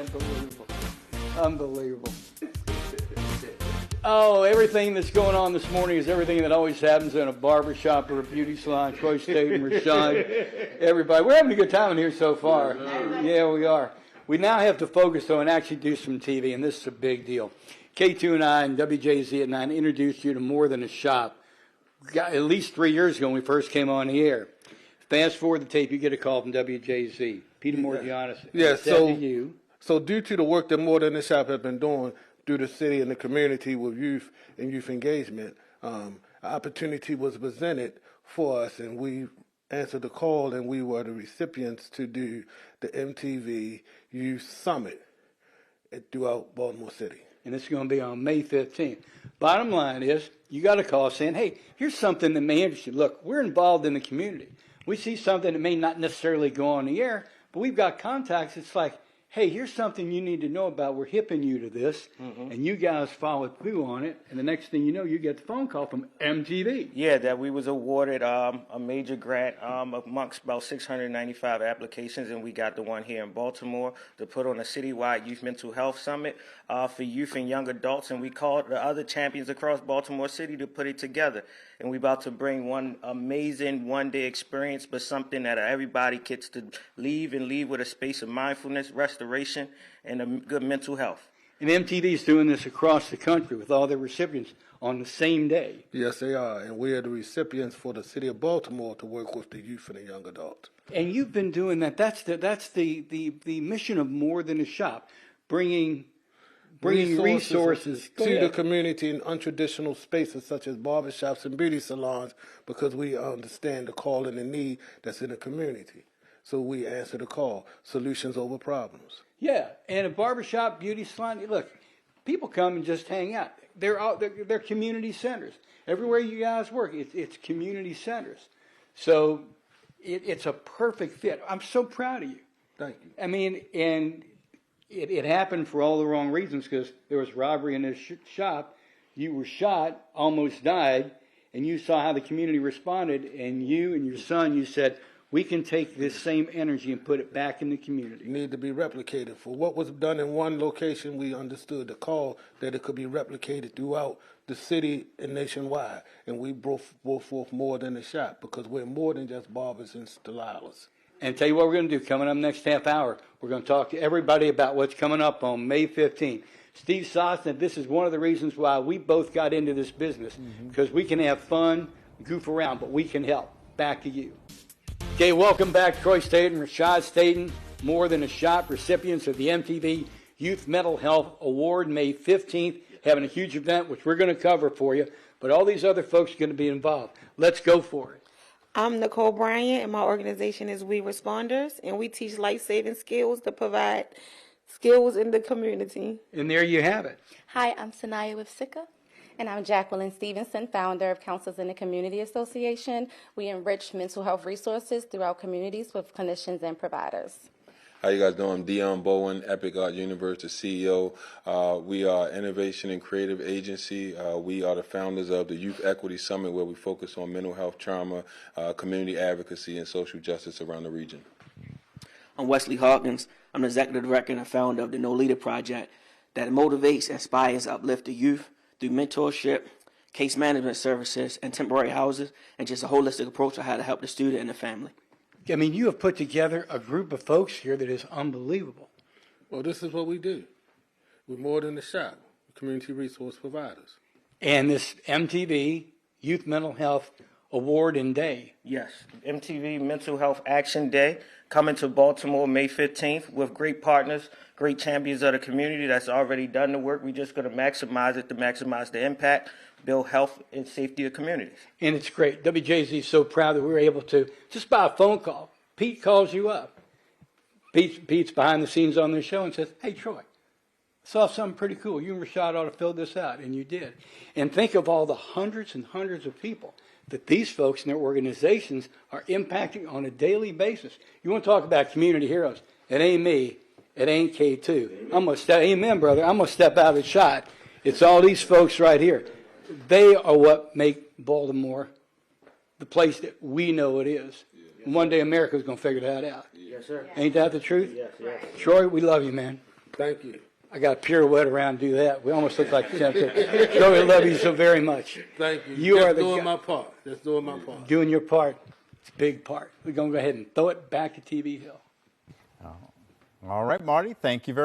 Unbelievable. Unbelievable. Oh, everything that's going on this morning is everything that always happens in a barber shop or a beauty salon. Troy Staton, Rashad, everybody. We're having a good time in here so far. Yeah, we are. We now have to focus, though, and actually do some TV, and this is a big deal. K2 and I and WJZ at 9 introduced you to More Than a Shop at least 3 years ago when we first came on the air. Fast forward the tape, you get a call from WJZ. Peter Morgianis. Yeah, so due to the work that More Than a Shop has been doing through the city and the community with youth and youth engagement, an opportunity was presented for us, and we answered the call, and we were the recipients to do the MTV Youth Summit throughout Baltimore City. And it's going to be on May 15th. Bottom line is, you got a call saying, hey, here's something that may interest you. Look, we're involved in the community. We see something that may not necessarily go on the air, but we've got contacts. It's like, hey, here's something you need to know about. We're hipping you to this, and you guys followed through on it, and the next thing you know, you get the phone call from MTV. Yeah, that we was awarded a major grant amongst about 695 applications, and we got the one here in Baltimore to put on a citywide youth mental health summit for youth and young adults, and we called the other champions across Baltimore City to put it together. And we're about to bring one amazing one-day experience, but something that everybody gets to leave with a space of mindfulness, restoration, and a good mental health. And MTV is doing this across the country with all their recipients on the same day. Yes, they are. And we are the recipients for the city of Baltimore to work with the youth and the young adults. And you've been doing that. That's the mission of More Than a Shop, bringing resources to the community in untraditional spaces such as barbershops and beauty salons, because we understand the call and the need that's in the community. So we answer the call, solutions over problems. Yeah, and a barbershop, beauty salon, look, people come and just hang out. They're community centers. Everywhere you guys work, it's community centers. So it's a perfect fit. I'm so proud of you. Thank you. I mean, and it happened for all the wrong reasons, because there was robbery in this shop. You were shot, almost died, and you saw how the community responded, and you and your son, you said, we can take this same energy and put it back in the community. Need to be replicated. For what was done in one location, we understood the call that it could be replicated throughout the city and nationwide. And we brought forth More Than a Shop, because we're more than just barbers and stylers. And tell you what we're going to do coming up next half hour. We're going to talk to everybody about what's coming up on May 15th. Steve Sostin, this is one of the reasons why we both got into this business, because we can have fun, goof around, but we can help. Back to you. Okay, welcome back, Troy Staton, Rashad Staton, More Than a Shop, recipients of the MTV Youth Mental Health Award, May 15th, having a huge event, which we're going to cover for you, but all these other folks are going to be involved. Let's go for it. I'm Nicole Bryant, and my organization is We Responders, and we teach life-saving skills to provide skills in the community. And there you have it. Hi, I'm Sanaya with SICA. And I'm Jacqueline Stevenson, founder of Counselors in the Community Association. We enrich mental health resources throughout communities with clinicians and providers. How you guys doing? I'm Dion Bowen, Epic Art Universe, the CEO. We are innovation and creative agency. We are the founders of the Youth Equity Summit, where we focus on mental health, trauma, community advocacy, and social justice around the region. I'm Wesley Hawkins. I'm the executive director and founder of the No Leader Project that motivates, inspires, uplifts the youth through mentorship, case management services, and temporary houses, and just a holistic approach on how to help the student and the family. I mean, you have put together a group of folks here that is unbelievable. Well, this is what we do. We're More Than a Shop, community resource providers. And this MTV Youth Mental Health Award and Day. Yes, MTV Mental Health Action Day, coming to Baltimore May 15th with great partners, great champions of the community that's already done the work. We're just going to maximize it to maximize the impact, build health and safety of communities. And it's great. WJZ is so proud that we were able to, just by a phone call, Pete calls you up. Pete's behind the scenes on the show and says, hey, Troy, I saw something pretty cool. You and Rashad ought to fill this out, and you did. And think of all the hundreds and hundreds of people that these folks and their organizations are impacting on a daily basis. You want to talk about community heroes? It ain't me. It ain't K2. I'm going to step, amen, brother. I'm going to step out of the shot. It's all these folks right here. They are what make Baltimore the place that we know it is. And one day America's going to figure that out. Yes, sir. Ain't that the truth? Yes, yes. Troy, we love you, man. Thank you. I got a pirouette around to do that. We almost look like Temptation. Joey, love you so very much. Thank you. You Just are the doing guy. my part. Just doing my part. Doing your part. It's a big part. We're going to go ahead and throw it back to TV Hill. All right, Marty, thank you very